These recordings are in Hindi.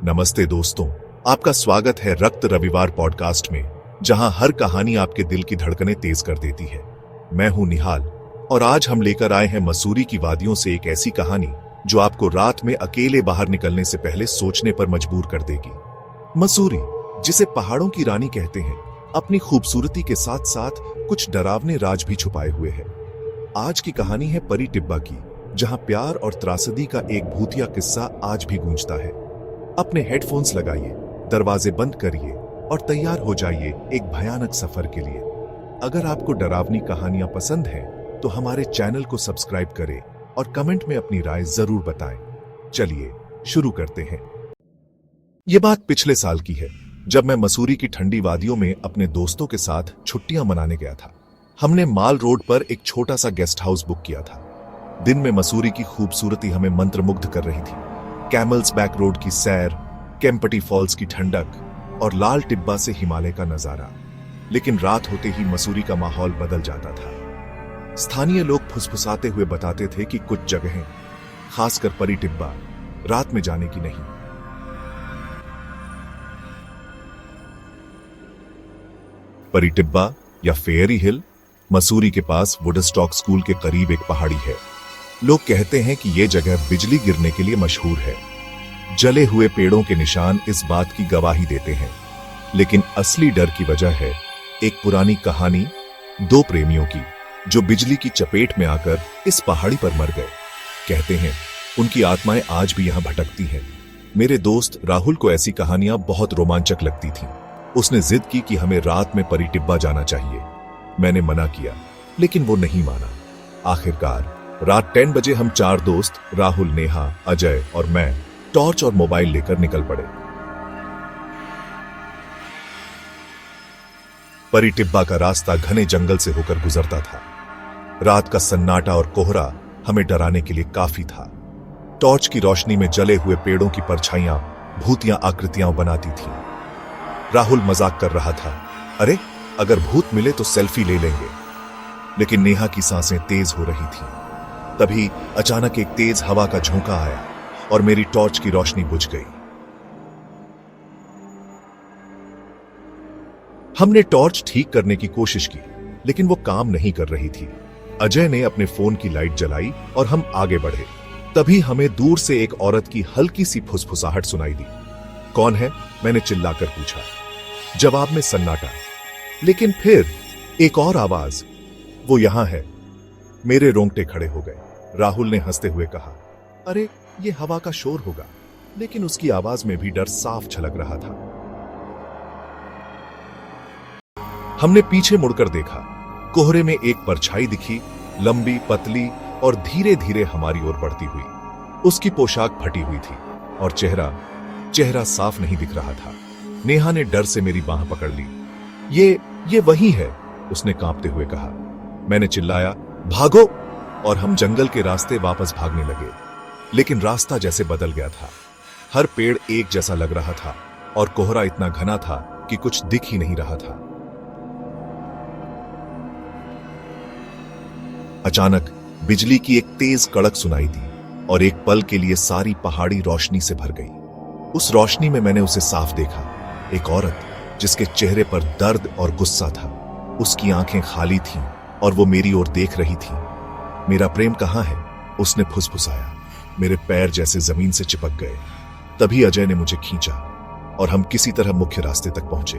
नमस्ते दोस्तों, आपका स्वागत है रक्त रविवार पॉडकास्ट में, जहां हर कहानी आपके दिल की धड़कनें तेज कर देती है। मैं हूं निहाल और आज हम लेकर आए हैं मसूरी की वादियों से एक ऐसी कहानी जो आपको रात में अकेले बाहर निकलने से पहले सोचने पर मजबूर कर देगी। मसूरी, जिसे पहाड़ों की रानी कहते हैं, अपनी खूबसूरती के साथ साथ कुछ डरावने राज भी छुपाए हुए है। आज की कहानी है परी टिब्बा की, जहां प्यार और त्रासदी का एक भूतिया किस्सा आज भी गूंजता है। अपने हेडफोन्स लगाइए, दरवाजे बंद करिए और तैयार हो जाइए एक भयानक सफर के लिए। अगर आपको डरावनी कहानियां पसंद हैं, तो हमारे चैनल को सब्सक्राइब करें और कमेंट में अपनी राय जरूर बताएं। चलिए शुरू करते हैं। ये बात पिछले साल की है, जब मैं मसूरी की ठंडी वादियों में अपने दोस्तों के साथ छुट्टियां मनाने गया था। हमने माल रोड पर एक छोटा सा गेस्ट हाउस बुक किया था। दिन में मसूरी की खूबसूरती हमें मंत्रमुग्ध कर रही थी। कैमल्स बैक रोड की सैर, केम्पटी फॉल्स की ठंडक और लाल टिब्बा से हिमालय का नजारा। लेकिन रात होते ही मसूरी का माहौल बदल जाता था। स्थानीय लोग फुसफुसाते हुए बताते थे कि कुछ जगहें, खासकर परी टिब्बा, रात में जाने की नहीं। परी टिब्बा या फेयरी हिल मसूरी के पास वुडस्टॉक स्कूल के करीब एक पहाड़ी है। लोग कहते हैं कि यह जगह बिजली गिरने के लिए मशहूर है। जले हुए पेड़ों के निशान इस बात की गवाही देते हैं। लेकिन असली डर की वजह है एक पुरानी कहानी दो प्रेमियों की, जो बिजली की चपेट में आकर इस पहाड़ी पर मर गए। कहते हैं उनकी आत्माएं आज भी यहां भटकती हैं। मेरे दोस्त राहुल को ऐसी कहानियां बहुत रोमांचक लगती थीं। उसने जिद की कि हमें रात में परी टिब्बा जाना चाहिए। मैंने मना किया, लेकिन वो नहीं माना। आखिरकार रात 10 बजे हम चार दोस्त, राहुल, नेहा, अजय और मैं, टॉर्च और मोबाइल लेकर निकल पड़े। परी टिब्बा का रास्ता घने जंगल से होकर गुजरता था। रात का सन्नाटा और कोहरा हमें डराने के लिए काफी था। टॉर्च की रोशनी में जले हुए पेड़ों की परछाइयां भूतिया आकृतियां बनाती थीं। राहुल मजाक कर रहा था, अरे अगर भूत मिले तो सेल्फी ले लेंगे। लेकिन नेहा की सांसें तेज हो रही थीं। तभी अचानक एक तेज हवा का झोंका आया और मेरी टॉर्च की रोशनी बुझ गई। हमने टॉर्च ठीक करने की कोशिश की, लेकिन वो काम नहीं कर रही थी। अजय ने अपने फोन की लाइट जलाई और हम आगे बढ़े। तभी हमें दूर से एक औरत की हल्की सी फुसफुसाहट सुनाई दी। कौन है? मैंने चिल्लाकर पूछा। जवाब में सन्नाटा, लेकिन फिर एक और आवाज, वो यहां है। मेरे रोंगटे खड़े हो गए। राहुल ने हंसते हुए कहा, अरे ये हवा का शोर होगा। लेकिन उसकी आवाज में भी डर साफ झलक रहा था। हमने पीछे मुड़कर देखा। कोहरे में एक परछाई दिखी, लंबी, पतली और धीरे धीरे हमारी ओर बढ़ती हुई। उसकी पोशाक फटी हुई थी और चेहरा साफ नहीं दिख रहा था। नेहा ने डर से मेरी बांह पकड़ ली। ये वही है, उसने कांपते हुए कहा। मैंने चिल्लाया, भागो! और हम जंगल के रास्ते वापस भागने लगे। लेकिन रास्ता जैसे बदल गया था। हर पेड़ एक जैसा लग रहा था और कोहरा इतना घना था कि कुछ दिख ही नहीं रहा था। अचानक बिजली की एक तेज कड़क सुनाई दी और एक पल के लिए सारी पहाड़ी रोशनी से भर गई। उस रोशनी में मैंने उसे साफ देखा। एक औरत, जिसके चेहरे पर दर्द और गुस्सा था। उसकी आंखें खाली थीं और वो मेरी ओर देख रही थी। मेरा प्रेम कहां है? उसने फुसफुसाया। मेरे पैर जैसे जमीन से चिपक गए। तभी अजय ने मुझे खींचा और हम किसी तरह मुख्य रास्ते तक पहुंचे।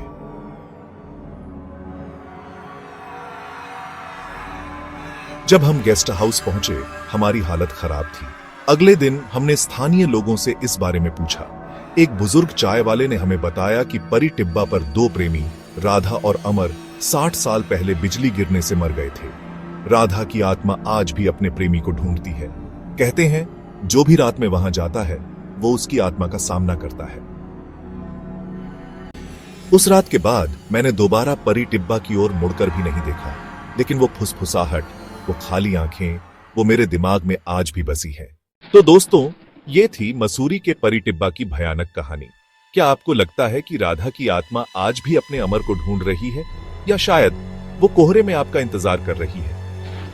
जब हम गेस्ट हाउस पहुंचे, हमारी हालत खराब थी। अगले दिन हमने स्थानीय लोगों से इस बारे में पूछा। एक बुजुर्ग चाय वाले ने हमें बताया कि परी टिब्बा पर दो प्रेमी, राधा और अमर, 60 साल पहले बिजली गिरने से मर गए थे। राधा की आत्मा आज भी अपने प्रेमी को ढूंढती है। कहते हैं जो भी रात में वहां जाता है, वो उसकी आत्मा का सामना करता है। उस रात के बाद मैंने दोबारा परी टिब्बा की ओर मुड़कर भी नहीं देखा। लेकिन वो फुसफुसाहट, वो खाली आंखें, वो मेरे दिमाग में आज भी बसी है। तो दोस्तों, ये थी मसूरी के परी टिब्बा की भयानक कहानी। क्या आपको लगता है कि राधा की आत्मा आज भी अपने अमर को ढूंढ रही है, या शायद वो कोहरे में आपका इंतजार कर रही है?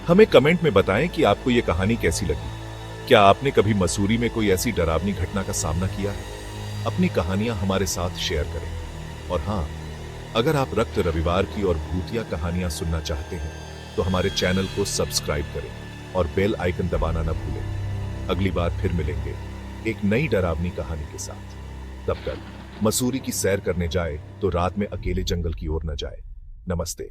हमें कमेंट में बताएं कि आपको ये कहानी कैसी लगी। क्या आपने कभी मसूरी में कोई ऐसी डरावनी घटना का सामना किया है? अपनी कहानियां हमारे साथ शेयर करें। और हाँ, अगर आप रक्त रविवार की और भूतिया कहानियां सुनना चाहते हैं तो हमारे चैनल को सब्सक्राइब करें और बेल आइकन दबाना न भूलें। अगली बार फिर मिलेंगे एक नई डरावनी कहानी के साथ। तब तक मसूरी की सैर करने जाए तो रात में अकेले जंगल की ओर न जाए। नमस्ते।